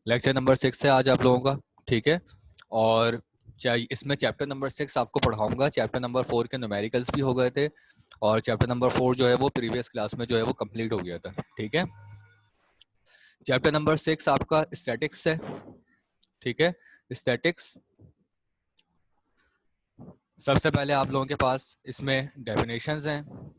Lecture number 6 है आज आप लोगों का, ठीक है। और इसमें चैप्टर नंबर 6 आपको पढ़ाऊंगा। चैप्टर नंबर 4 के न्यूमेरिकल्स भी हो गए थे और चैप्टर नंबर 4 जो है वो प्रीवियस क्लास में जो है वो कंप्लीट हो गया था, ठीक है। चैप्टर नंबर 6 आपका स्टैटिक्स है, ठीक है। स्टैटिक्स, सबसे पहले आप लोगों के पास इसमें डेफिनेशंस हैं।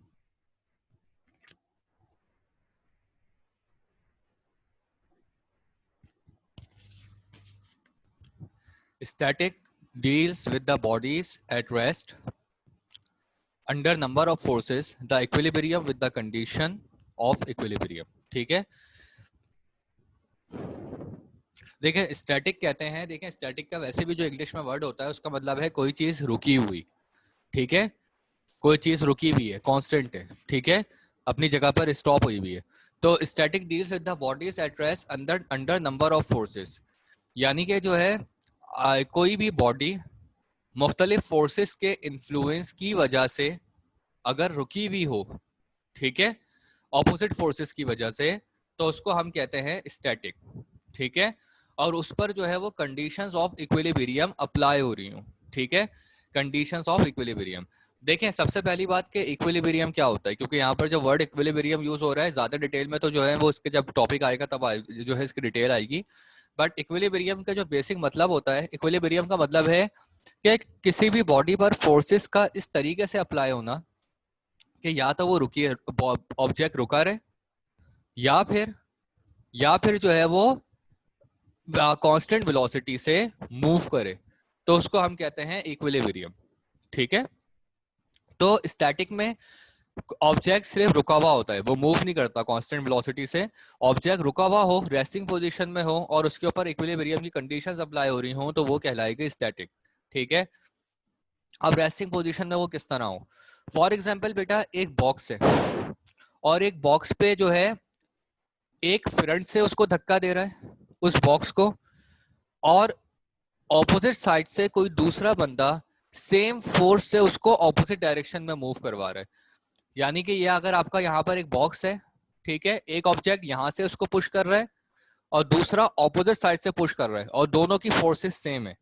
Static deals with the bodies at rest under number of forces, the equilibrium with the condition of equilibrium, ठीक है। देखिए स्टैटिक कहते हैं, देखिए स्टैटिक का वैसे भी जो इंग्लिश में वर्ड होता है उसका मतलब है कोई चीज रुकी हुई, ठीक है। कोई चीज रुकी हुई है, कांस्टेंट है, ठीक है, अपनी जगह पर स्टॉप हुई हुई है। तो static deals with the bodies at rest under under number of forces, यानी कि जो है कोई भी बॉडी मुख्तलिफ फोर्सेस के इन्फ्लुएंस की वजह से अगर रुकी हुई हो, ठीक है, ऑपोजिट फोर्सेस की वजह से, तो उसको हम कहते हैं स्टैटिक, ठीक है। और उस पर जो है वो कंडीशंस ऑफ इक्विलिब्रियम अप्लाई हो रही हूँ, ठीक है। कंडीशंस ऑफ इक्विलिब्रियम, देखें सबसे पहली बात कि इक्विलिब्रियम क्या होता है, क्योंकि यहाँ पर जो वर्ड इक्विलिब्रियम यूज हो रहा है ज्यादा डिटेल में तो जो है वो इसके जब टॉपिक आएगा तब जो है इसकी डिटेल आएगी। बट इक्विलिब्रियम का जो बेसिक मतलब होता है, इक्विलिब्रियम का मतलब है कि किसी भी बॉडी पर फोर्सेस का इस तरीके से अप्लाई होना कि या तो वो रुकी ऑब्जेक्ट रुका रहे, या फिर जो है वो कांस्टेंट वेलोसिटी से मूव करे, तो उसको हम कहते हैं इक्विलिब्रियम, ठीक है। तो स्टैटिक में ऑब्जेक्ट सिर्फ रुका हुआ होता है, वो मूव नहीं करता कांस्टेंट वेलोसिटी से। ऑब्जेक्ट रुका हुआ हो, रेस्टिंग पोजीशन में हो और उसके ऊपर इक्विलिब्रियम की कंडीशंस अप्लाई हो रही हो तो वो कहलाएगी स्टैटिक, ठीक है। अब रेस्टिंग पोजीशन में वो किस तरह हो, फॉर एग्जाम्पल बेटा एक बॉक्स है और एक बॉक्स पे जो है एक फ्रंट से उसको धक्का दे रहा है उस बॉक्स को, और ऑपोजिट साइड से कोई दूसरा बंदा सेम फोर्स से उसको ऑपोजिट डायरेक्शन में मूव करवा रहा है। यानी कि ये अगर आपका यहाँ पर एक बॉक्स है, ठीक है, एक ऑब्जेक्ट यहाँ से उसको पुश कर रहा है और दूसरा ऑपोजिट साइड से पुश कर रहा है और दोनों की फोर्सेस सेम है,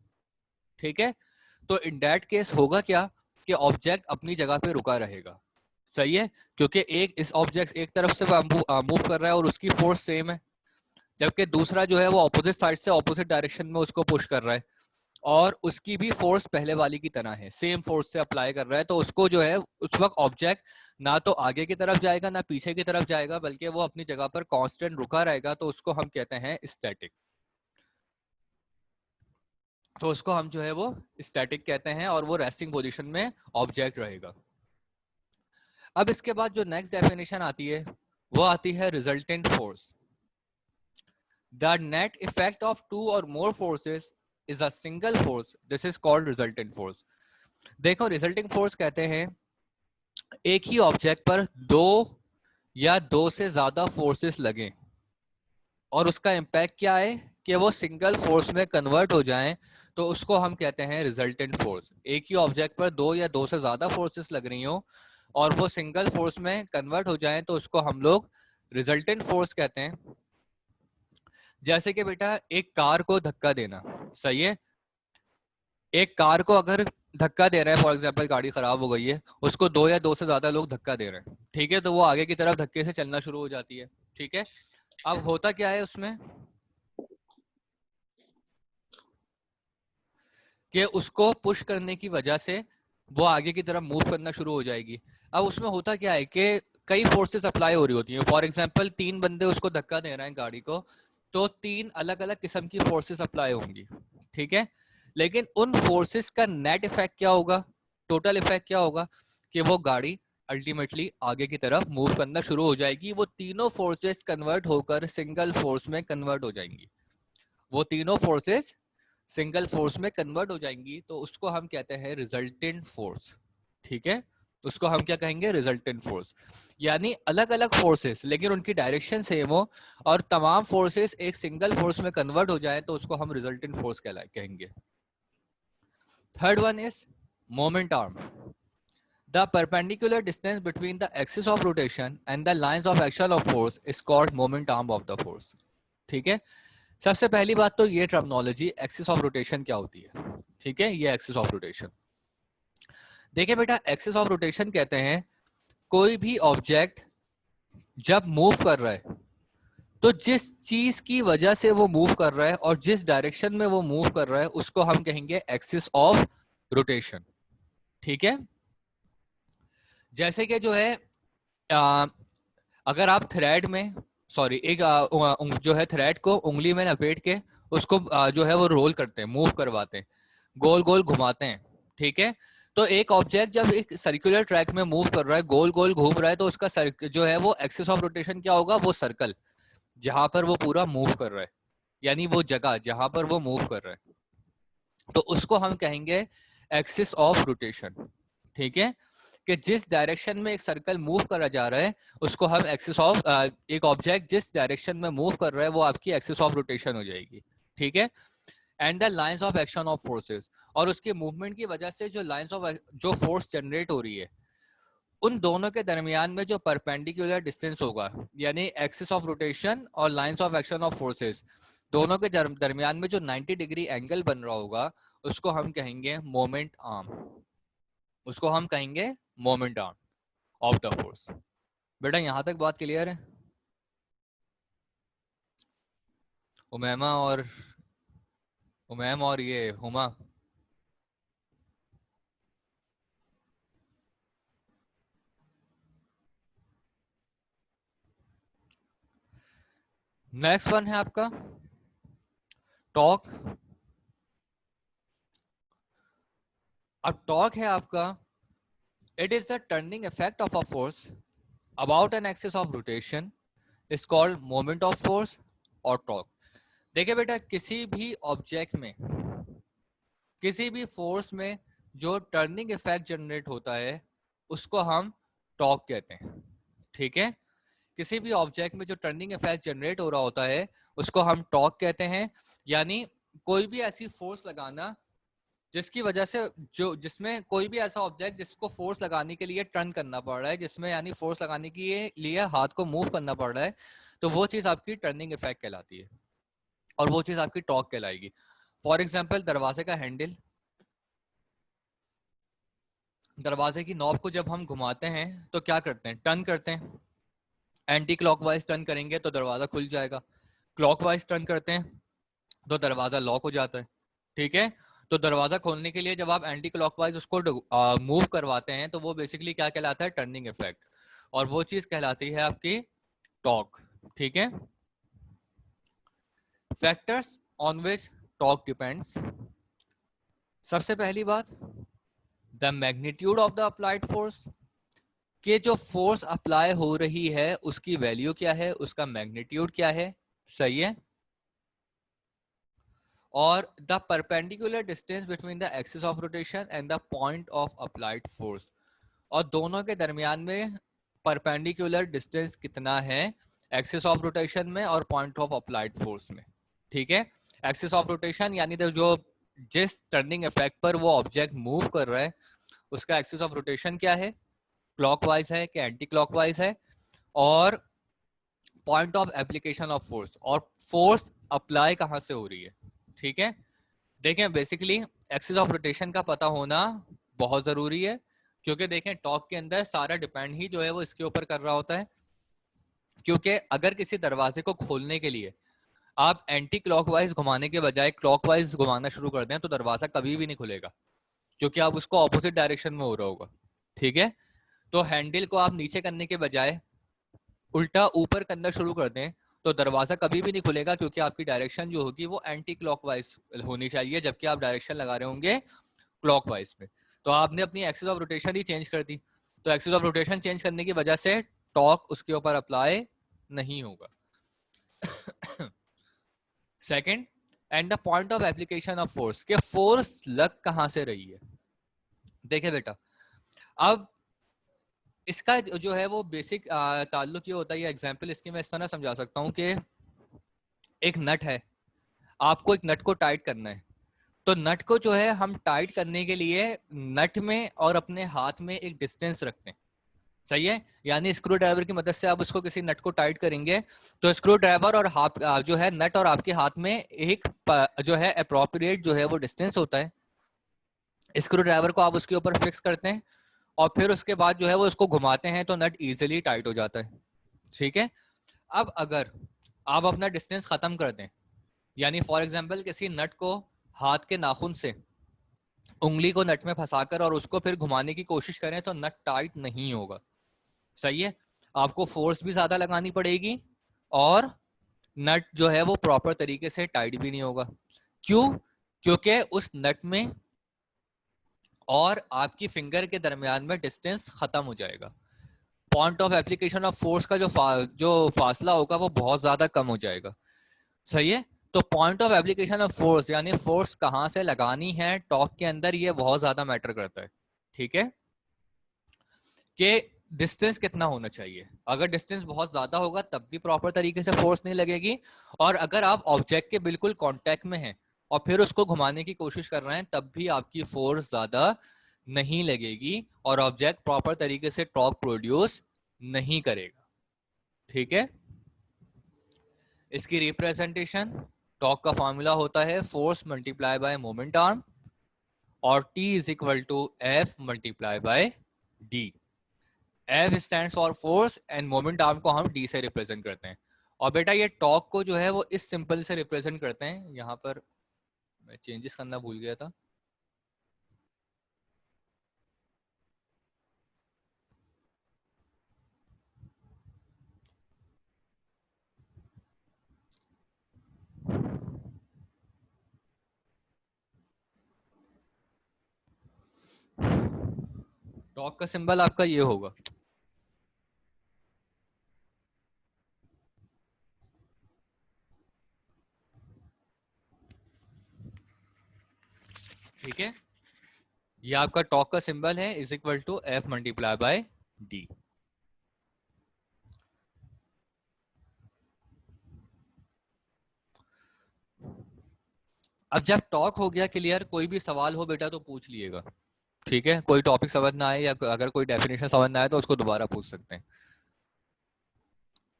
ठीक है। तो इन दैट केस होगा क्या कि ऑब्जेक्ट अपनी जगह पे रुका रहेगा, सही है, क्योंकि एक इस ऑब्जेक्ट एक तरफ से मूव कर रहा है और उसकी फोर्स सेम है, जबकि दूसरा जो है वो ऑपोजिट साइड से ऑपोजिट डायरेक्शन में उसको पुश कर रहा है और उसकी भी फोर्स पहले वाली की तरह है, सेम फोर्स से अप्लाई कर रहा है। तो उसको जो है उस वक्त ऑब्जेक्ट ना तो आगे की तरफ जाएगा ना पीछे की तरफ जाएगा, बल्कि वो अपनी जगह पर कांस्टेंट रुका रहेगा, तो उसको हम कहते हैं स्टैटिक। तो उसको हम जो है वो स्टैटिक कहते हैं और वो रेस्टिंग पोजीशन में ऑब्जेक्ट रहेगा। अब इसके बाद जो नेक्स्ट डेफिनेशन आती है वो आती है resultant force. The net effect of two और more forces is a single force, this is called resultant force. देखो रिजल्टिंग फोर्स कहते हैं एक ही ऑब्जेक्ट पर दो या दो से ज्यादा फोर्सेस लगें और उसका इम्पैक्ट क्या है कि वो सिंगल फोर्स में कन्वर्ट हो जाएं, तो उसको हम कहते हैं रिजल्टेंट फोर्स। एक ही ऑब्जेक्ट पर दो या दो से ज्यादा फोर्सेस लग रही हो और वो सिंगल फोर्स में कन्वर्ट हो जाएं तो उसको हम लोग रिजल्टेंट फोर्स कहते हैं। जैसे कि बेटा एक कार को धक्का देना, सही है, एक कार को अगर धक्का दे रहे हैं, फॉर एग्जांपल गाड़ी खराब हो गई है, उसको दो या दो से ज्यादा लोग धक्का दे रहे हैं, ठीक है, तो वो आगे की तरफ धक्के से चलना शुरू हो जाती है, ठीक है। अब होता क्या है उसमें कि उसको पुश करने की वजह से वो आगे की तरफ मूव करना शुरू हो जाएगी। अब उसमें होता क्या है कि कई फोर्सेस अप्लाई हो रही होती हैं, फॉर एग्जांपल तीन बंदे उसको धक्का दे रहे हैं गाड़ी को, तो तीन अलग अलग किस्म की फोर्सेस अप्लाई होंगी, ठीक है। लेकिन उन फोर्सेस का नेट इफेक्ट क्या होगा, टोटल इफेक्ट क्या होगा कि वो गाड़ी अल्टीमेटली आगे की तरफ मूव करना शुरू हो जाएगी। वो तीनों फोर्सेस कन्वर्ट होकर सिंगल फोर्स में कन्वर्ट हो जाएंगी, वो तीनों फोर्सेस सिंगल फोर्स में कन्वर्ट हो जाएंगी, तो उसको हम कहते हैं रिजल्टेंट फोर्स, ठीक है। उसको हम क्या कहेंगे, रिजल्टेंट फोर्स। यानी अलग अलग फोर्सेस लेकिन उनकी डायरेक्शन सेम हो और तमाम फोर्सेस एक सिंगल फोर्स में कन्वर्ट हो जाए तो उसको हम रिजल्टेंट फोर्स कहेंगे। Third one is moment arm. The perpendicular distance between the axis of rotation and the lines of action of force is called moment arm of the force, ठीक है। सबसे पहली बात तो ये टर्मिनोलॉजी एक्सिस ऑफ रोटेशन क्या होती है, ठीक है, ये एक्सिस ऑफ रोटेशन। देखिए बेटा, एक्सिस ऑफ रोटेशन कहते हैं कोई भी ऑब्जेक्ट जब मूव कर रहा है तो जिस चीज की वजह से वो मूव कर रहा है और जिस डायरेक्शन में वो मूव कर रहा है उसको हम कहेंगे एक्सिस ऑफ रोटेशन, ठीक है। जैसे कि जो है आ, अगर आप थ्रेड में सॉरी एक जो है थ्रेड को उंगली में लपेट के उसको जो है वो रोल करते हैं, मूव करवाते हैं, गोल गोल घुमाते हैं, ठीक है। तो एक ऑब्जेक्ट जब एक सर्कुलर ट्रैक में मूव कर रहा है, गोल गोल घूम रहा है, तो उसका जो है वो एक्सिस ऑफ रोटेशन क्या होगा, वो सर्कल जहां पर वो पूरा मूव कर रहा है, यानी वो जगह जहां पर वो मूव कर रहा है, तो उसको हम कहेंगे एक्सिस ऑफ रोटेशन, ठीक है। कि जिस डायरेक्शन में एक सर्कल मूव करा जा रहा है उसको हम एक्सिस ऑफ एक ऑब्जेक्ट जिस डायरेक्शन में मूव कर रहा है वो आपकी एक्सिस ऑफ रोटेशन हो जाएगी, ठीक है। And the lines of action of forces, और उसके मूवमेंट की वजह से जो लाइंस ऑफ जो फोर्स जनरेट हो रही है उन दोनों के दरमियान में जो परपेंडिकुलर डिस्टेंस होगा, यानी एक्सिस ऑफ रोटेशन और lines of action of forces दोनों के दरमियान में जो 90 डिग्री एंगल बन रहा होगा उसको हम कहेंगे मोमेंट आर्म, उसको हम कहेंगे moment arm of the force. बेटा यहां तक बात क्लियर है? उमैमा और ये हुमा, नेक्स्ट वन है आपका टॉर्क। अब टॉर्क है आपका, it is the turning effect of a force about an axis of rotation is called moment of force और टॉर्क। देखिए बेटा, किसी भी ऑब्जेक्ट में किसी भी फोर्स में जो टर्निंग इफेक्ट जनरेट होता है उसको हम टॉर्क कहते हैं, ठीक है। किसी भी ऑब्जेक्ट में जो टर्निंग इफेक्ट जनरेट हो रहा होता है उसको हम टॉर्क कहते हैं। यानी कोई भी ऐसी फोर्स लगाना जिसकी वजह से जो जिसमें कोई भी ऐसा ऑब्जेक्ट जिसको फोर्स लगाने के लिए टर्न करना पड़ रहा है, जिसमें यानी फोर्स लगाने के लिए हाथ को मूव करना पड़ रहा है, तो वो चीज आपकी टर्निंग इफेक्ट कहलाती है और वो चीज आपकी टॉर्क कहलाएगी। फॉर एग्जाम्पल, दरवाजे का हैंडल, दरवाजे की नॉब को जब हम घुमाते हैं तो क्या करते हैं, टर्न करते हैं। एंटी क्लॉकवाइज टर्न करेंगे तो दरवाजा खुल जाएगा, क्लॉकवाइज टर्न करते हैं तो दरवाजा लॉक हो जाता है, ठीक है। तो दरवाजा खोलने के लिए जब आप एंटी क्लॉकवाइज उसको मूव करवाते हैं तो वो बेसिकली क्या कहलाता है, टर्निंग इफेक्ट, और वो चीज कहलाती है आपकी टॉर्क, ठीक है। Factors on which torque depends, सबसे पहली बात the magnitude of the applied force, कि जो फोर्स अप्लाई हो रही है उसकी वैल्यू क्या है, उसका मैग्नीट्यूड क्या है, सही है। और the perpendicular distance between the axis of rotation and the point of applied force, और दोनों के दरमियान में परपेंडिकुलर डिस्टेंस कितना है एक्सिस ऑफ रोटेशन में और पॉइंट ऑफ अप्लाइड फोर्स में, ठीक है। एक्सिस ऑफ रोटेशन यानी तो जो जिस टर्निंग इफेक्ट पर वो ऑब्जेक्ट मूव कर रहा है उसका एक्सिस ऑफ रोटेशन क्या है, क्लॉकवाइज है कि एंटी क्लॉकवाइज है, और point of application of force, और फोर्स अप्लाई कहां से हो रही है, ठीक है। देखें, बेसिकली एक्सिस ऑफ रोटेशन का पता होना बहुत जरूरी है, क्योंकि देखें टॉर्क के अंदर सारा डिपेंड ही जो है वो इसके ऊपर कर रहा होता है। क्योंकि अगर किसी दरवाजे को खोलने के लिए आप एंटी क्लॉकवाइज घुमाने के बजाय क्लॉकवाइज घुमाना शुरू कर दें तो दरवाजा कभी भी नहीं खुलेगा, क्योंकि आप उसको ऑपोजिट डायरेक्शन में हो रहा होगा, ठीक है। तो हैंडल को आप नीचे करने के बजाय उल्टा ऊपर करना शुरू कर दें तो दरवाजा कभी भी नहीं खुलेगा, क्योंकि आपकी डायरेक्शन जो होगी वो एंटी क्लॉकवाइज होनी चाहिए, जबकि आप डायरेक्शन लगा रहे होंगे क्लॉकवाइज में। तो आपने अपनी axis of rotation he change कर दी, तो एक्सिस ऑफ रोटेशन चेंज करने की वजह से टॉर्क उसके ऊपर अप्लाई नहीं होगा। Second, and the point of application of force, के फोर्स लग कहां से रही है। देखिए बेटा, अब इसका जो है वो बेसिक ताल्लुक ये होता है, या एग्जांपल इसकी मैं इस तरह समझा सकता हूँ कि एक नट है, आपको एक नट को टाइट करना है, तो नट को जो है हम टाइट करने के लिए नट में और अपने हाथ में एक डिस्टेंस रखते हैं, सही है, यानी स्क्रू ड्राइवर की मदद से आप उसको किसी नट को टाइट करेंगे तो स्क्रू ड्राइवर और हाथ जो है नट और आपके हाथ में एक जो है अप्रोप्रिएट जो है वो डिस्टेंस होता है। स्क्रू ड्राइवर को आप उसके ऊपर फिक्स करते हैं और फिर उसके बाद जो है वो उसको घुमाते हैं तो नट इजीली टाइट हो जाता है। ठीक है, अब अगर आप अपना डिस्टेंस खत्म कर दें, यानी फॉर एग्जांपल किसी नट को हाथ के नाखून से उंगली को नट में फंसाकर और उसको फिर घुमाने की कोशिश करें तो नट टाइट नहीं होगा। सही है, आपको फोर्स भी ज्यादा लगानी पड़ेगी और नट जो है वो प्रॉपर तरीके से टाइट भी नहीं होगा। क्यों? क्योंकि उस नट में और आपकी फिंगर के दरमियान में डिस्टेंस खत्म हो जाएगा। Point of application of force का जो फासला होगा वो बहुत ज्यादा कम हो जाएगा। सही है, तो point of application of force यानी फोर्स कहां से लगानी है टॉर्क के अंदर, ये बहुत ज्यादा मैटर करता है। ठीक है, कि डिस्टेंस कितना होना चाहिए। अगर डिस्टेंस बहुत ज्यादा होगा तब भी प्रॉपर तरीके से फोर्स नहीं लगेगी, और अगर आप ऑब्जेक्ट के बिल्कुल कांटेक्ट में हैं और फिर उसको घुमाने की कोशिश कर रहे हैं तब भी आपकी फोर्स ज्यादा नहीं लगेगी और ऑब्जेक्ट प्रॉपर तरीके से टॉर्क प्रोड्यूस नहीं करेगा। ठीक है, इसकी रिप्रेजेंटेशन टॉर्क का फॉर्मूला होता है force multiply by moment arm और T is equal to F multiply by D। F stands for force and moment arm को हम D से रिप्रेजेंट करते हैं। और बेटा ये टॉर्क को जो है वो इस सिंपल से रिप्रेजेंट करते हैं, यहाँ पर मैं चेंजेस करना भूल गया था। टॉर्क का सिंबल आपका ये होगा। ठीक है, ये आपका टॉर्क का सिंबल है is equal to F multiply by D। अब जब टॉर्क हो गया क्लियर, कोई भी सवाल हो बेटा तो पूछ लिएगा। ठीक है, कोई टॉपिक समझ ना आए या अगर कोई डेफिनेशन समझ ना आए तो उसको दोबारा पूछ सकते हैं।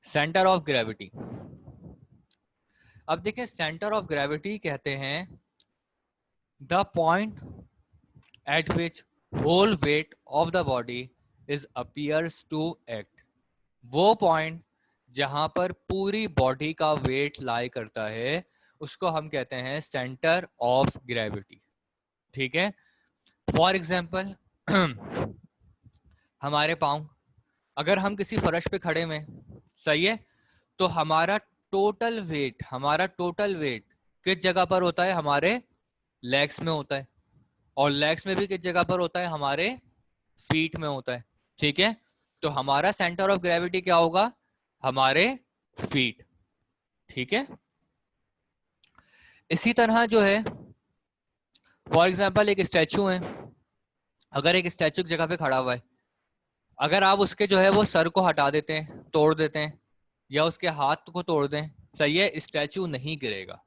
Centre of gravity. अब देखिए सेंटर ऑफ ग्रेविटी कहते हैं the point at which whole weight of the body is appears to act. वो पॉइंट जहां पर पूरी बॉडी का वेट लाई करता है उसको हम कहते हैं सेंटर ऑफ ग्रेविटी। ठीक है, फॉर एग्जाम्पल हमारे पाँव, अगर हम किसी फर्श पे खड़े में, सही है, तो हमारा टोटल वेट किस जगह पर होता है? हमारे लेग्स में होता है, और लेग्स में भी किस जगह पर होता है? हमारे फीट में होता है। ठीक है, तो हमारा सेंटर ऑफ ग्रेविटी क्या होगा? हमारे फीट। ठीक है, इसी तरह जो है फॉर एग्जाम्पल एक स्टैचू है, अगर एक स्टैचू की जगह पे खड़ा हुआ है, अगर आप उसके जो है वो सर को हटा देते हैं, तोड़ देते हैं, या उसके हाथ को तोड़ दें, सही है, स्टैचू नहीं गिरेगा।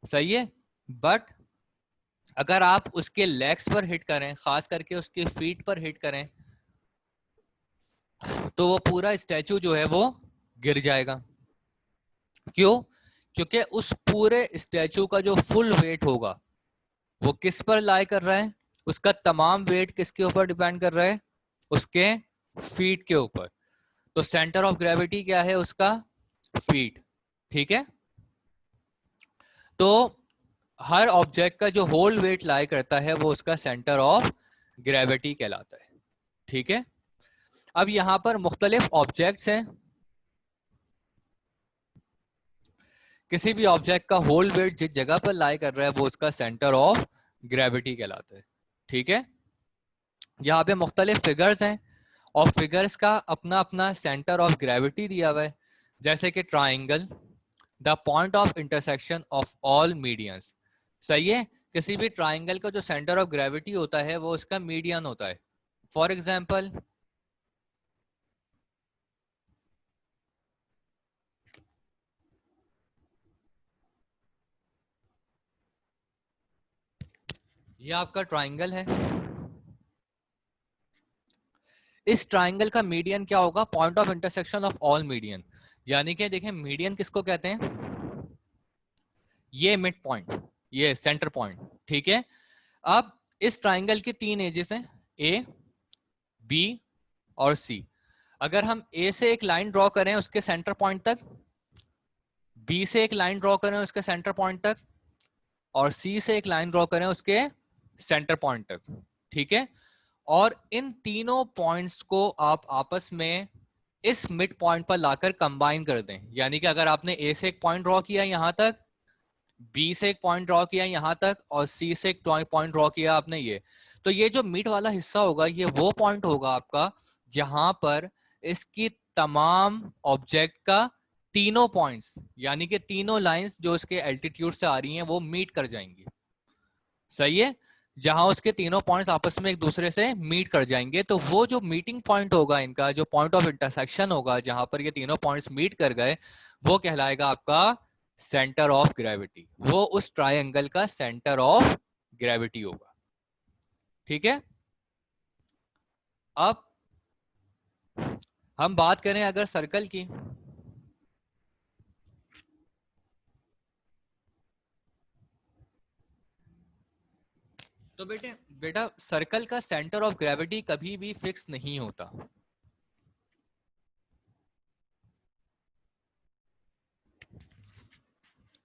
सही है, बट अगर आप उसके लेग्स पर हिट करें, खास करके उसके फीट पर हिट करें, तो वो पूरा स्टैचू जो है वो गिर जाएगा। क्यों? क्योंकि उस पूरे स्टैचू का जो फुल वेट होगा वो किस पर लाई कर रहा है? उसका तमाम वेट किसके ऊपर डिपेंड कर रहा है? उसके फीट के ऊपर। तो सेंटर ऑफ ग्रेविटी क्या है उसका? फीट। ठीक है, तो हर ऑब्जेक्ट का जो होल वेट लाई करता है वो उसका सेंटर ऑफ ग्रेविटी कहलाता है। ठीक है, अब यहां पर मुख्तलिफ ऑब्जेक्ट्स हैं, किसी भी ऑब्जेक्ट का होल वेट जिस जगह पर लाई कर रहा है वो उसका सेंटर ऑफ ग्रेविटी कहलाता है। ठीक है, यहाँ पे मुख्तलिफ फिगर्स हैं और फिगर्स का अपना अपना सेंटर ऑफ ग्रेविटी दिया हुआ है, जैसे कि triangle, the point of intersection of all medians. सही है, किसी भी ट्राइंगल का जो सेंटर ऑफ ग्रेविटी होता है वो उसका मीडियन होता है। फॉर एग्जाम्पल ये आपका ट्राइंगल है, इस ट्राइंगल का मीडियन क्या होगा? Point of intersection of all median. यानी कि देखें मीडियन किसको कहते हैं? ये मिड पॉइंट, ये सेंटर पॉइंट, ठीक है। अब इस ट्राइंगल के 3 एजेस हैं, ए, बी और सी। अगर हम ए से एक लाइन ड्रॉ करें उसके सेंटर पॉइंट तक, बी से एक लाइन ड्रॉ करें उसके सेंटर पॉइंट तक, और सी से एक लाइन ड्रॉ करें उसके सेंटर पॉइंट तक, ठीक है। और इन तीनों पॉइंट्स को आप आपस में इस मिड पॉइंट पर लाकर कंबाइन कर दें। यानी कि अगर आपने ए से एक पॉइंट ड्रॉ किया यहां तक, बी से एक पॉइंट ड्रॉ किया यहां तक, और सी से एक पॉइंट ड्रॉ किया आपने ये, तो ये जो मिड वाला हिस्सा होगा ये वो पॉइंट होगा आपका जहां पर इसकी तमाम ऑब्जेक्ट का तीनों पॉइंट्स, यानी कि तीनों लाइंस जो इसके एल्टीट्यूड से आ रही हैं वो मीट कर जाएंगी। सही है, जहां उसके तीनों पॉइंट्स आपस में एक दूसरे से मीट कर जाएंगे, तो वो जो मीटिंग पॉइंट होगा इनका, जो पॉइंट ऑफ इंटरसेक्शन होगा जहां पर ये तीनों पॉइंट्स मीट कर गए, वो कहलाएगा आपका सेंटर ऑफ ग्रेविटी। वो उस ट्रायंगल का सेंटर ऑफ ग्रेविटी होगा, ठीक है। अब हम बात करें अगर सर्कल की, तो बेटा सर्कल का सेंटर ऑफ ग्रेविटी कभी भी फिक्स नहीं होता।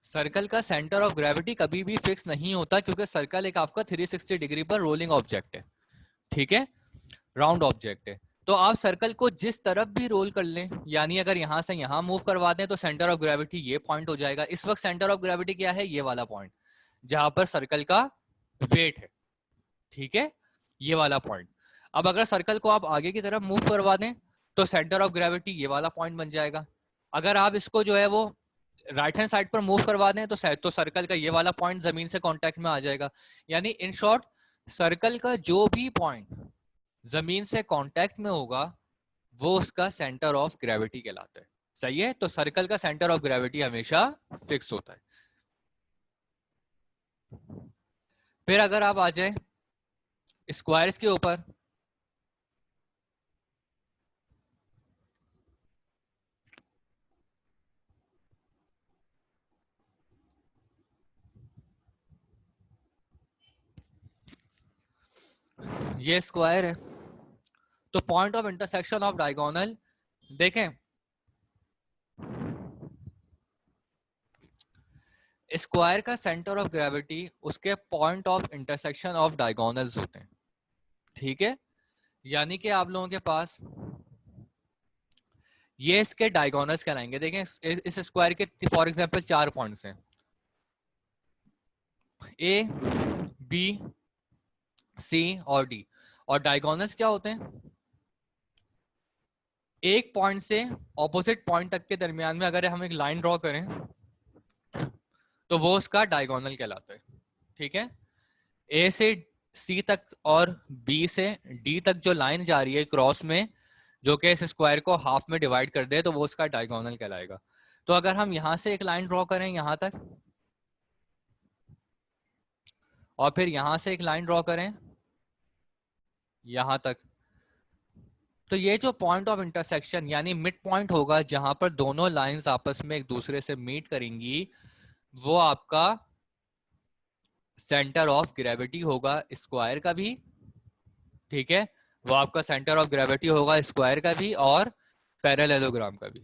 सर्कल का सेंटर ऑफ ग्रेविटी कभी भी फिक्स नहीं होता, क्योंकि सर्कल एक आपका 360 डिग्री पर रोलिंग ऑब्जेक्ट है, ठीक है, राउंड ऑब्जेक्ट है। तो आप सर्कल को जिस तरफ भी रोल कर लें, यानी अगर यहां से यहां मूव करवा दें तो सेंटर ऑफ ग्रेविटी ये पॉइंट हो जाएगा। इस वक्त सेंटर ऑफ ग्रेविटी क्या है? ये वाला पॉइंट जहां पर सर्कल का वेट है, ठीक है, ये वाला पॉइंट। अब अगर सर्कल को आप आगे की तरफ मूव करवा दें तो सेंटर ऑफ ग्रेविटी ये वाला पॉइंट बन जाएगा। अगर आप इसको जो है वो राइट हैंड साइड पर मूव करवा दें तो सर्कल का ये वाला पॉइंट जमीन से कांटेक्ट में आ जाएगा। यानी इन शॉर्ट, सर्कल का जो भी पॉइंट जमीन से कांटेक्ट में होगा वो उसका सेंटर ऑफ ग्रेविटी कहलाता है। सही है, तो सर्कल का सेंटर ऑफ ग्रेविटी हमेशा फिक्स होता है। फिर अगर आप आ जाए स्क्वायर्स के ऊपर, ये स्क्वायर है, तो point of intersection of diagonal, देखें स्क्वायर का सेंटर ऑफ ग्रेविटी उसके point of intersection of diagonals होते हैं, ठीक है। यानी कि आप लोगों के पास ये इसके डायगोनल्स कहलाएंगे। देखें इस स्क्वायर के फॉर एग्जांपल 4 पॉइंट्स हैं, ए, बी, सी और डी। और डायगोनल्स क्या होते हैं? एक पॉइंट से ऑपोजिट पॉइंट तक के दरमियान में अगर हम एक लाइन ड्रॉ करें तो वो उसका डायगोनल कहलाता है, ठीक है। ए से सी तक और बी से डी तक जो लाइन जा रही है क्रॉस में, जो कि इस स्क्वायर को हाफ में डिवाइड कर दे, तो वो उसका डायगोनल कहलाएगा। तो अगर हम यहां से एक लाइन ड्रॉ करें यहां तक, और फिर यहां से एक लाइन ड्रॉ करें यहां तक, तो ये जो पॉइंट ऑफ इंटरसेक्शन यानी मिड पॉइंट होगा जहां पर दोनों लाइंस आपस में एक दूसरे से मीट करेंगी, वो आपका सेंटर ऑफ ग्रेविटी होगा स्क्वायर का भी, ठीक है। वो आपका सेंटर ऑफ ग्रेविटी होगा स्क्वायर का भी और पैरेललोग्राम का भी,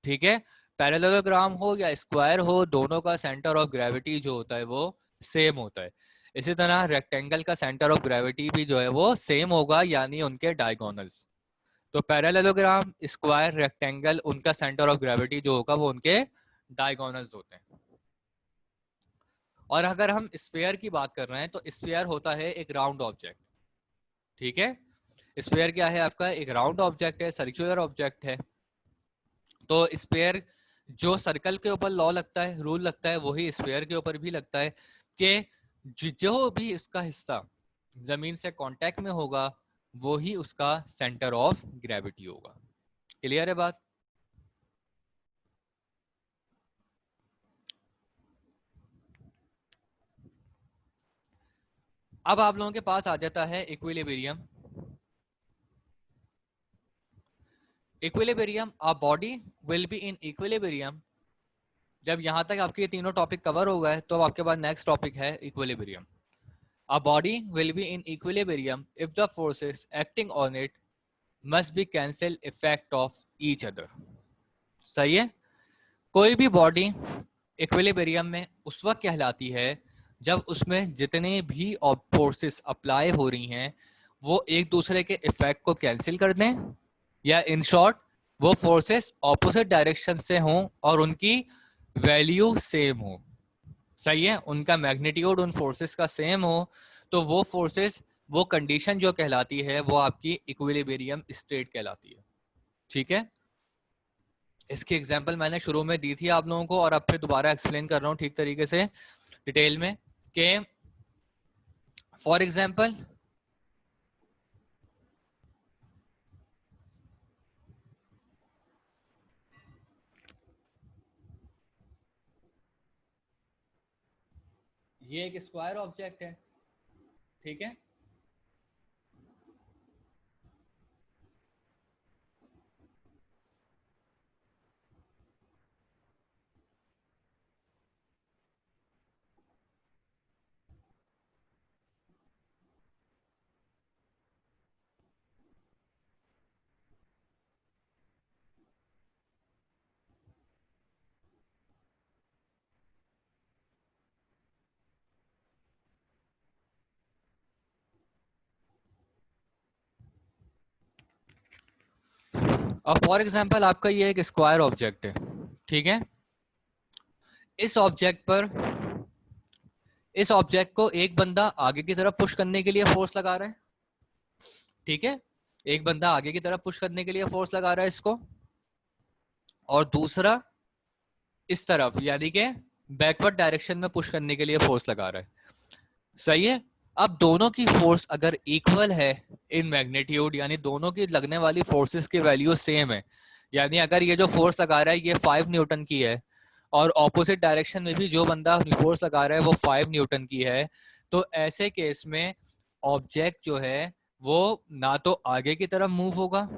ठीक है। पैरेललोग्राम हो या स्क्वायर हो, दोनों का सेंटर ऑफ ग्रेविटी जो होता है वो सेम होता है। इसी तरह रेक्टेंगल का सेंटर ऑफ ग्रेविटी भी जो है वो सेम होगा, यानी उनके डायगोनल्स। तो पैरेललोग्राम, स्क्वायर, रेक्टेंगल, उनका सेंटर ऑफ ग्रेविटी जो होगा वो उनके डायगोनल्स होते हैं। और अगर हम स्फीयर की बात कर रहे हैं तो स्फीयर होता है एक राउंड ऑब्जेक्ट, ठीक है। स्फीयर क्या है आपका? एक राउंड ऑब्जेक्ट है, सर्कुलर ऑब्जेक्ट है। तो स्फीयर जो सर्कल के ऊपर लॉ लगता है, रूल लगता है, वही स्फीयर के ऊपर भी लगता है कि जो भी इसका हिस्सा जमीन से कांटेक्ट में होगा वो ही उसका सेंटर ऑफ ग्रेविटी होगा। क्लियर है बात? अब आप लोगों के पास आ जाता है equilibrium. Equilibrium, a body will be in equilibrium. जब यहां तक आपके ये तीनों टॉपिक कवर हो गए तो अब आपके पास नेक्स्ट टॉपिक है equilibrium. A body will be in equilibrium if the forces acting on it must be cancel effect of each other. सही है। कोई भी बॉडी इक्विलिब्रियम में उस वक्त कहलाती है जब उसमें जितने भी फोर्सेस अप्लाई हो रही हैं वो एक दूसरे के इफेक्ट को कैंसिल कर दें, या इन शॉर्ट वो फोर्सेस ऑपोजिट डायरेक्शन से हों और उनकी वैल्यू सेम हो। सही है, उनका मैग्नीट्यूड उन फोर्सेस का सेम हो तो वो फोर्सेस, वो कंडीशन जो कहलाती है वो आपकी इक्विलिब्रियम स्टेट कहलाती है। ठीक है, इसकी एग्जांपल मैंने शुरू में दी थी आप लोगों को और अब फिर दोबारा एक्सप्लेन कर रहा हूँ ठीक तरीके से डिटेल में कि फॉर एग्जांपल ये एक स्क्वायर ऑब्जेक्ट है। ठीक है, अब फॉर एग्जांपल आपका ये एक स्क्वायर ऑब्जेक्ट है। ठीक है, इस ऑब्जेक्ट पर, इस ऑब्जेक्ट को एक बंदा आगे की तरफ पुश करने के लिए फोर्स लगा रहा है। ठीक है, एक बंदा आगे की तरफ पुश करने के लिए फोर्स लगा रहा है इसको, और दूसरा इस तरफ यानी कि बैकवर्ड डायरेक्शन में पुश करने के लिए फोर्स लगा रहा है। सही है। अब दोनों की फोर्स अगर इक्वल है इन मैग्नीट्यूड, यानी दोनों की लगने वाली फोर्सेस की वैल्यू सेम है, यानी अगर ये जो फोर्स लगा रहा है ये 5 न्यूटन की है और ऑपोजिट डायरेक्शन में भी जो बंदा फोर्स लगा रहा है वो 5 न्यूटन की है, तो ऐसे केस में ऑब्जेक्ट जो है वो ना तो आगे की तरफ मूव होगा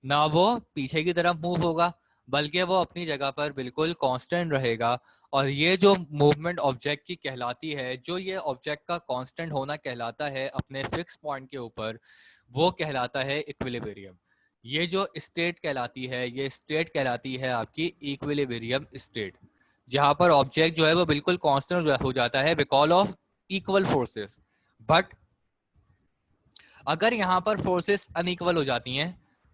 ना वो पीछे की तरफ मूव होगा, बल्कि वो अपनी जगह पर बिल्कुल कांस्टेंट रहेगा। और ये जो मूवमेंट ऑब्जेक्ट की कहलाती है, जो ये ऑब्जेक्ट का कांस्टेंट होना कहलाता है अपने फिक्स पॉइंट के ऊपर, वो कहलाता है इक्विलिब्रियम। ये जो स्टेट कहलाती है, ये स्टेट कहलाती है आपकी इक्विलिब्रियम स्टेट, जहां पर ऑब्जेक्ट जो है वो बिल्कुल कांस्टेंट हो जाता है because of equal forces. But अगर यहाँ पर फोर्सेस अनइक्वल हो जाती हैं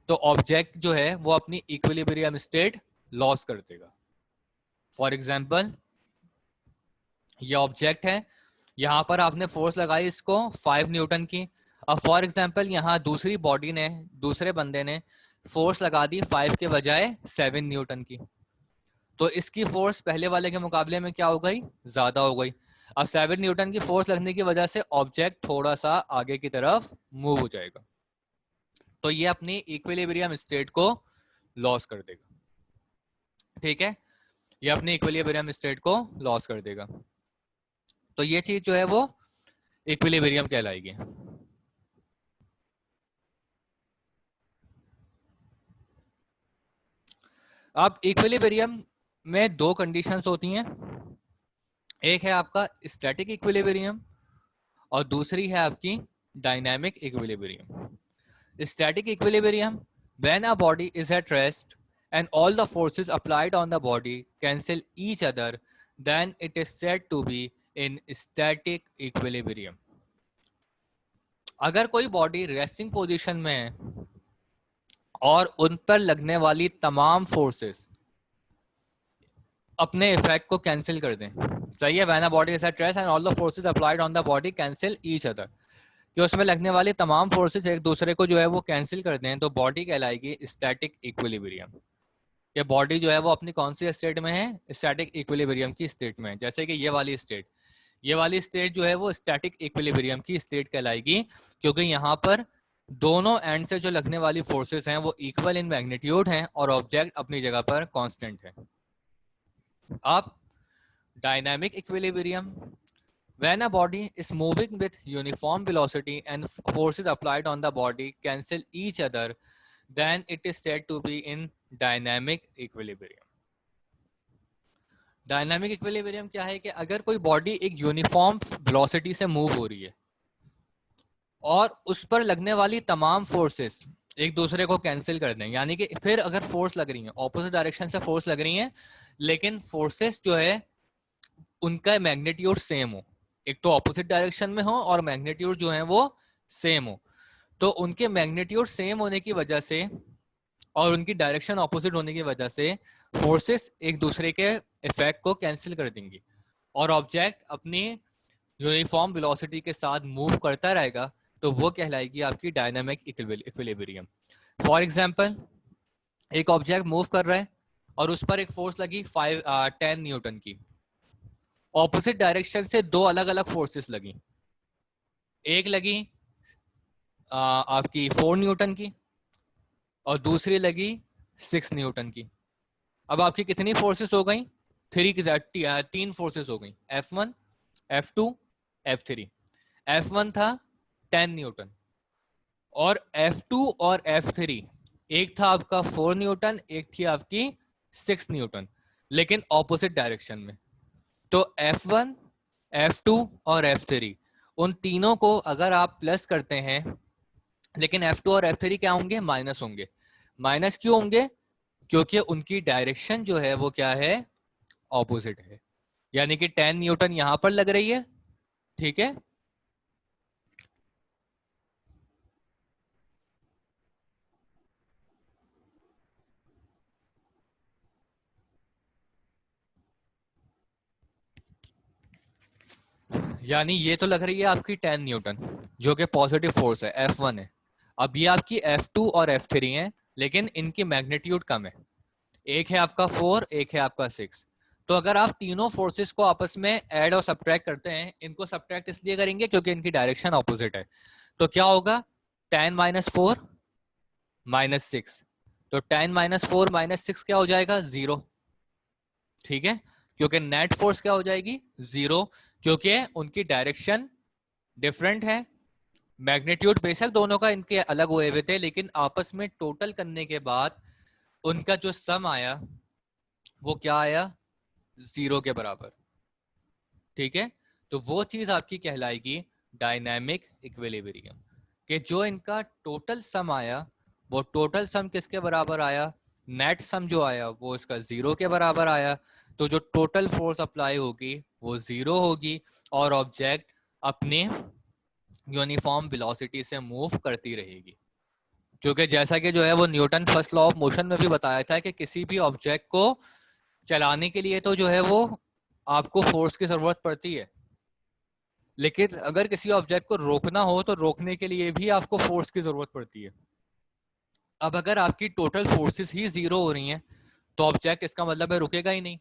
तो ऑब्जेक्ट जो है वो अपनी इक्विलिब्रियम स्टेट लॉस कर देगा। फॉर एग्जांपल ये ऑब्जेक्ट है, यहाँ पर आपने फोर्स लगाई इसको 5 न्यूटन की। अब फॉर एग्जांपल यहाँ दूसरी बॉडी ने, दूसरे बंदे ने फोर्स लगा दी 5 के बजाय 7 न्यूटन की, तो इसकी फोर्स पहले वाले के मुकाबले में क्या हो गई, ज्यादा हो गई। अब 7 न्यूटन की फोर्स लगने की वजह से ऑब्जेक्ट थोड़ा सा आगे की तरफ मूव हो जाएगा, तो ये अपनी इक्विलिब्रियम स्टेट को लॉस कर देगा। ठीक है, ये अपनी इक्विलिब्रियम स्टेट को लॉस कर देगा, तो ये चीज जो है वो इक्विलिब्रियम कहलाएगी। अब इक्विलिब्रियम में दो कंडीशंस होती हैं, एक है आपका स्टैटिक इक्विलिब्रियम और दूसरी है आपकी dynamic equilibrium. Static equilibrium, when a body is at rest and all the forces applied on the body cancel each other, then it is said to be in static equilibrium. अगर कोई body resting position में है और उन पर लगने वाली तमाम फोर्सेस अपने इफेक्ट को कैंसिल कर दें, सही है, when a body is at rest and all the forces applied on the body cancel each other, कि उसमें लगने वाली तमाम फोर्सेस एक दूसरे को जो है वो कैंसिल कर दें, तो बॉडी कहलाएगी स्टैटिक इक्विलिब्रियम। ये बॉडी जो है वो अपनी कौन सी स्टेट में है, स्टैटिक इक्विलिब्रियम की स्टेट में। जैसे कि ये वाली स्टेट, ये वाली स्टेट जो है वो स्टैटिक इक्विलिब्रियम की स्टेट कहलाएगी, क्योंकि यहाँ पर दोनों एंड से जो लगने वाली फोर्सेस हैं वो इक्वल इन मैग्नीट्यूड हैं और ऑब्जेक्ट अपनी जगह पर कांस्टेंट है। अब dynamic equilibrium, when a body is moving with uniform velocity and forces applied on the body cancel each other, then it is said to be in dynamic equilibrium. Dynamic equilibrium क्या है कि अगर कोई body एक uniform velocity से move हो रही है और उस पर लगने वाली तमाम फोर्सेस एक दूसरे को कैंसिल कर दें, यानी कि फिर अगर फोर्स लग रही है, ऑपोजिट डायरेक्शन से फोर्स लग रही है, लेकिन फोर्सेस जो है उनका मैग्नीट्यूड सेम हो, एक तो ऑपोजिट डायरेक्शन में हो और मैग्नीट्यूड जो है वो सेम हो, तो उनके मैग्नीट्यूड सेम होने की वजह से और उनकी डायरेक्शन ऑपोजिट होने की वजह से फोर्सेस एक दूसरे के इफेक्ट को कैंसिल कर देंगी और ऑब्जेक्ट अपनी यूनिफॉर्म वेलोसिटी के साथ मूव करता रहेगा, तो वो कहलाएगी आपकी डायनामिक इक्विलिब्रियम। फॉर एग्जांपल, एक ऑब्जेक्ट मूव कर रहा है और उस पर एक फोर्स लगी 10 न्यूटन की, ऑपोजिट डायरेक्शन से दो अलग अलग फोर्सेस लगी, एक लगी आपकी 4 न्यूटन की और दूसरी लगी 6 न्यूटन की। अब आपकी कितनी फोर्सेस हो गई? तीन फोर्सेस हो गई, F1, F2, F3। F1 था 10 न्यूटन और F2 और F3 एक था आपका 4 न्यूटन, एक थी आपकी 6 न्यूटन, लेकिन ऑपोजिट डायरेक्शन में। तो F1, F2 और F3 उन तीनों को अगर आप प्लस करते हैं, लेकिन F2 और F3 क्या होंगे? माइनस होंगे। माइनस क्यों होंगे? क्योंकि उनकी डायरेक्शन जो है वो क्या है? ऑपोजिट है। यानी कि 10 न्यूटन यहां पर लग रही है, ठीक है, यानी ये तो लग रही है आपकी 10 न्यूटन जो कि पॉजिटिव फोर्स है, F1 है। अब ये आपकी F2 और F3 है, लेकिन इनकी मैग्नीट्यूड कम है, एक है आपका 4, एक है आपका 6। तो अगर आप तीनों फोर्सेस को आपस में ऐड और सब्ट्रैक्ट करते हैं, इनको सब्ट्रैक्ट इसलिए करेंगे क्योंकि इनकी डायरेक्शन ऑपोजिट है, तो क्या होगा? 10 माइनस 4 माइनस 6, तो 10 माइनस 4 माइनस 6 क्या हो जाएगा? 0, ठीक है, क्योंकि नेट फोर्स क्या हो जाएगी? 0, क्योंकि उनकी डायरेक्शन डिफरेंट है। मैग्नीट्यूड बेशक दोनों का इनके अलग हुए हुए थे, लेकिन आपस में टोटल करने के बाद उनका जो सम आया वो क्या आया? 0 के बराबर, ठीक है। तो वो चीज आपकी कहलाएगी डायनामिक इक्विलिब्रियम, कि जो इनका टोटल सम आया वो टोटल सम किसके बराबर आया? नेट सम जो आया वो इसका 0 के बराबर आया। तो जो टोटल फोर्स अप्लाई होगी वो 0 होगी और ऑब्जेक्ट अपने यूनिफॉर्म वेलोसिटी से मूव करती रहेगी, क्योंकि जैसा कि जो है वो Newton first law of motion में भी बताया था कि किसी भी ऑब्जेक्ट को चलाने के लिए तो जो है वो आपको फोर्स की जरूरत पड़ती है, लेकिन अगर किसी ऑब्जेक्ट को रोकना हो तो रोकने के लिए भी आपको फोर्स की जरूरत पड़ती है। अब अगर आपकी टोटल फोर्सेस ही 0 हो रही हैं तो ऑब्जेक्ट, इसका मतलब है, रुकेगा ही नहीं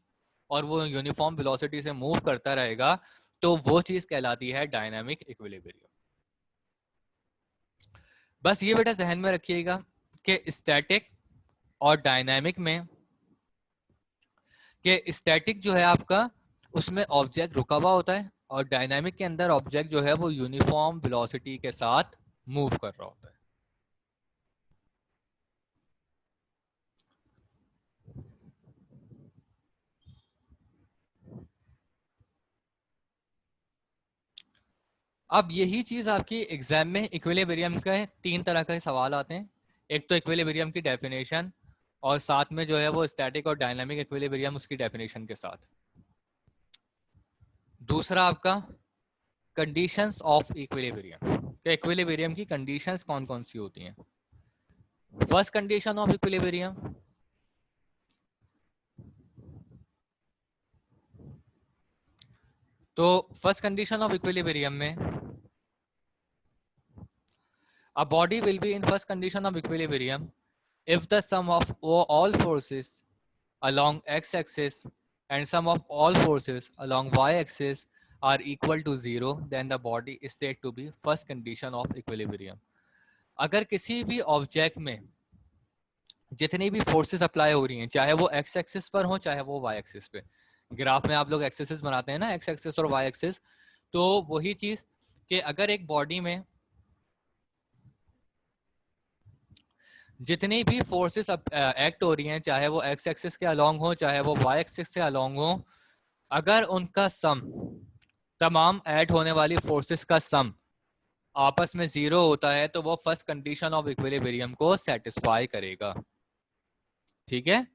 और वो यूनिफॉर्म वेलोसिटी से मूव करता रहेगा, तो वो चीज कहलाती है डायनामिक इक्विलिब्रियम। बस ये बेटा जहन में रखिएगा कि स्टैटिक और डायनामिक में, कि स्टैटिक जो है आपका उसमें ऑब्जेक्ट रुका हुआ होता है और डायनामिक के अंदर ऑब्जेक्ट जो है वो यूनिफॉर्म वेलोसिटी के साथ मूव कर रहा होता है। अब यही चीज आपकी एग्जाम में इक्विलिब्रियम के 3 तरह के सवाल आते हैं। एक तो इक्विलिब्रियम की डेफिनेशन और साथ में जो है वो स्टैटिक और डायनामिक इक्विलिब्रियम उसकी डेफिनेशन के साथ। दूसरा आपका कंडीशंस ऑफ इक्विलिब्रियम, कि इक्विलिब्रियम की कंडीशंस कौन कौन सी होती हैं। फर्स्ट कंडीशन ऑफ इक्विलिब्रियम, तो फर्स्ट कंडीशन ऑफ इक्विलिब्रियम में a body will be in first condition of equilibrium if the sum of all forces along x-axis and sum of all forces along y-axis are equal to 0, then the body is said to be first condition of equilibrium. अगर किसी भी object में जितनी भी forces apply हो रही हैं, चाहे वो एक्स एक्सिस पर हो चाहे वो वाई एक्सिस पे, ग्राफ में आप लोग एक्सिस बनाते हैं ना, एक्स एक्सिस और वाई एक्सिस, तो वही चीज कि अगर एक बॉडी में जितनी भी फोर्सेस एक्ट हो रही हैं, चाहे वो एक्स एक्सिस के अलोंग हो चाहे वो वाई एक्सिस से अलोंग हो, अगर उनका सम, तमाम ऐड होने वाली फोर्सेस का सम आपस में जीरो होता है तो वो फर्स्ट कंडीशन ऑफ इक्विलिब्रियम को सेटिस्फाई करेगा। ठीक है,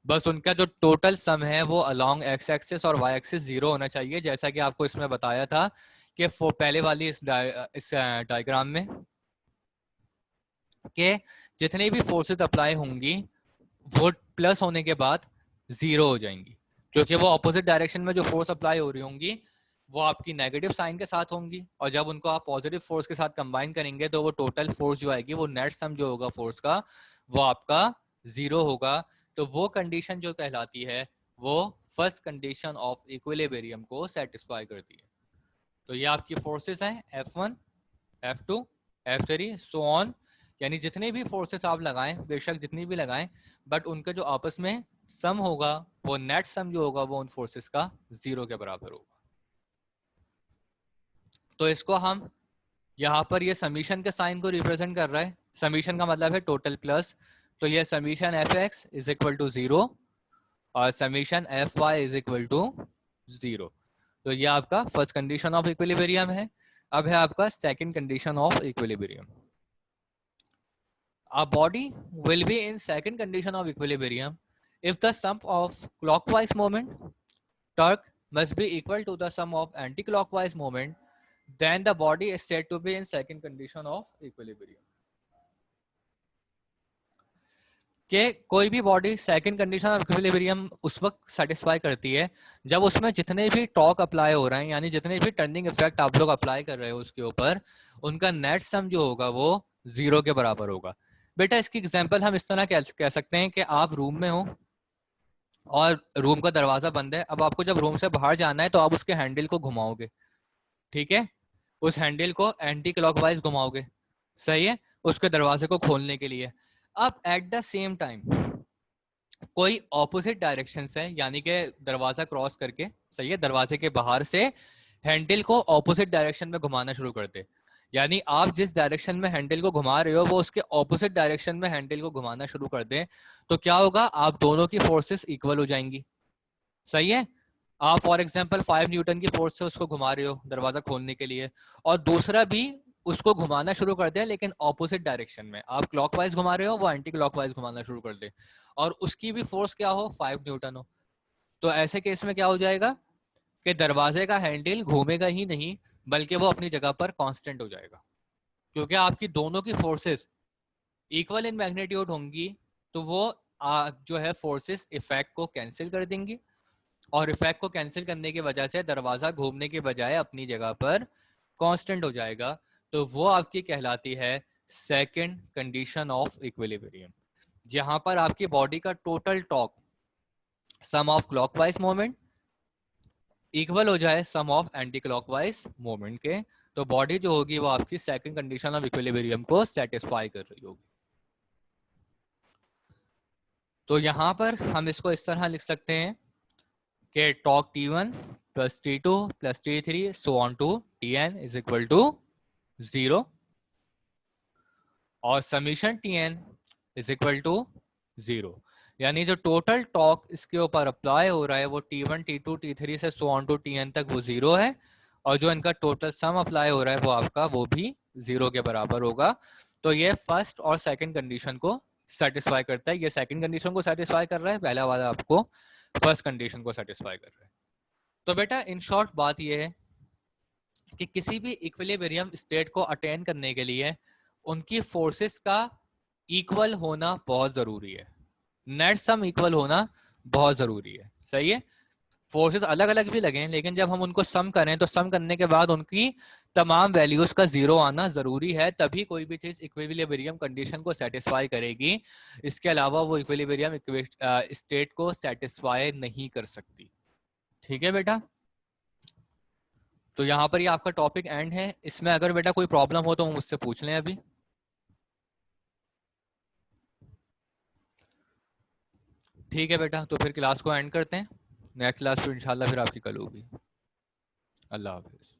बस उनका जो टोटल सम है वो अलोंग एक्स एक्सिस और वाई एक्सिस जीरो होना चाहिए, जैसा कि आपको इसमें बताया था कि पहले वाली इस डायग्राम में कि जितनी भी फोर्सेस अप्लाई होंगी वो प्लस होने के बाद जीरो हो जाएंगी, क्योंकि वो ऑपोजिट डायरेक्शन में जो फोर्स अप्लाई हो रही होंगी वो आपकी नेगेटिव साइन के साथ होंगी, और जब उनको आप पॉजिटिव फोर्स के साथ कंबाइन करेंगे तो वो टोटल फोर्स जो आएगी, वो नेट सम जो होगा फोर्स का, वो आपका जीरो होगा। तो वो कंडीशन जो कहलाती है वो फर्स्ट कंडीशन ऑफ इक्विलिब्रियम को सेटिस्फाई करती है। तो ये आपकी फोर्सेस हैं F1, F2, F3 so on, यानी जितने भी फोर्सेस आप लगाएं, बेशक जितनी भी लगाएं, बट उनका जो आपस में सम होगा, वो नेट सम जो होगा वो उन फोर्सेस का जीरो के बराबर होगा। तो इसको हम यहाँ पर ये समीशन के साइन को रिप्रेजेंट कर रहा है। समीशन का मतलब है टोटल प्लस, तो ये summation F X is equal to zero और summation F Y is equal to zero. तो ये आपका फर्स्ट कंडीशन ऑफ इक्विलिब्रियम है। अब है आपका second condition of equilibrium. A body will be in second condition of equilibrium if the sum of clockwise moment torque must be equal to the sum of anti-clockwise moment, then the body is said to be in second condition of equilibrium. कि कोई भी body second condition of equilibrium उस वक्त satisfy करती है जब उसमें जितने भी टॉर्क अप्लाई हो रहे हैं, यानी जितने भी टर्निंग इफेक्ट आप लोग अप्लाई कर रहे हो उसके ऊपर, उनका नेट सम जो होगा वो जीरो के बराबर होगा। बेटा इसकी एग्जांपल हम इस तरह कह सकते हैं कि आप रूम में हो और रूम का दरवाजा बंद है। अब आपको जब रूम से बाहर जाना है तो आप उसके हैंडल को घुमाओगे, ठीक है, उस हैंडल को एंटी क्लॉकवाइज घुमाओगे, सही है, उसके दरवाजे को खोलने के लिए। अब एट द सेम टाइम कोई ऑपोजिट डायरेक्शन से, यानी कि दरवाजा क्रॉस करके, सही है, दरवाजे के बाहर से हैंडल को ऑपोजिट डायरेक्शन में घुमाना शुरू कर दे, यानी आप जिस डायरेक्शन में हैंडल को घुमा रहे हो वो उसके ऑपोजिट डायरेक्शन में हैंडल को घुमाना शुरू कर दे, तो क्या होगा, आप दोनों की फोर्सेस इक्वल हो जाएंगी। सही है, आप फॉर एग्जांपल 5 न्यूटन की फोर्स से उसको घुमा रहे हो दरवाजा खोलने के लिए, और दूसरा भी उसको घुमाना शुरू कर दे लेकिन ऑपोजिट डायरेक्शन में, आप क्लॉकवाइज घुमा रहे हो वो एंटी क्लॉकवाइज घुमाना शुरू कर दे, और उसकी भी फोर्स क्या हो, 5 न्यूटन हो। तो ऐसे केस में क्या हो जाएगा कि दरवाजे का हैंडल घूमेगा ही नहीं बल्कि वो अपनी जगह पर कांस्टेंट हो जाएगा, क्योंकि आपकी दोनों की फोर्सेस इक्वल इन मैग्नीट्यूड होंगी। तो वो जो है फोर्सेस इफेक्ट को कैंसिल कर देंगी, और इफेक्ट को कैंसिल करने की वजह से दरवाजा घूमने के बजाय अपनी जगह पर कांस्टेंट हो जाएगा। तो वो आपकी कहलाती है सेकंड कंडीशन ऑफ इक्विलिब्रियम, जहां पर आपकी बॉडी का total torque sum of clockwise moment equal हो जाए sum of anti clockwise moment के, तो बॉडी जो होगी वो आपकी सेकंड कंडीशन ऑफ इक्विलिब्रियम को सेटिस्फाई कर रही होगी। तो यहां पर हम इसको इस तरह लिख सकते हैं कि torque T1 plus T2 plus T3 so on to Tn is equal to 0, और summation Tn is equal to 0, यानी जो टोटल टॉर्क इसके ऊपर अप्लाई हो रहा है वो T1 T2 T3 से सो ऑन टू Tn तक वो 0 है, और जो इनका टोटल सम अप्लाई हो रहा है वो आपका वो भी 0 के बराबर होगा। तो ये फर्स्ट और सेकंड कंडीशन को सेटिस्फाई करता है, ये सेकंड कंडीशन को सेटिस्फाई कर रहा है, पहला वाला आपको फर्स्ट कंडीशन को सेटिस्फाई कर रहा है। तो बेटा इन शॉर्ट बात यह है कि किसी भी इक्विलिब्रियम स्टेट को अटेन करने के लिए उनकी फोर्सेस का इक्वल होना बहुत जरूरी है, नेट सम इक्वल होना बहुत जरूरी है। सही है, फोर्सेस अलग अलग भी लगे लेकिन जब हम उनको सम करें तो सम करने के बाद उनकी तमाम वैल्यूज का जीरो आना जरूरी है, तभी कोई भी चीज इक्विलिब्रियम कंडीशन को सेटिस्फाई करेगी। इसके अलावा वो इक्विलिब्रियम स्टेट को सेटिस्फाई नहीं कर सकती। ठीक है बेटा, तो यहाँ पर ये आपका टॉपिक एंड है। इसमें अगर बेटा कोई प्रॉब्लम हो तो मुझसे पूछ लें अभी। ठीक है बेटा, तो फिर क्लास को एंड करते हैं, नेक्स्ट क्लास तो इंशाल्लाह फिर आपकी कल होगी। अल्लाह हाफिज।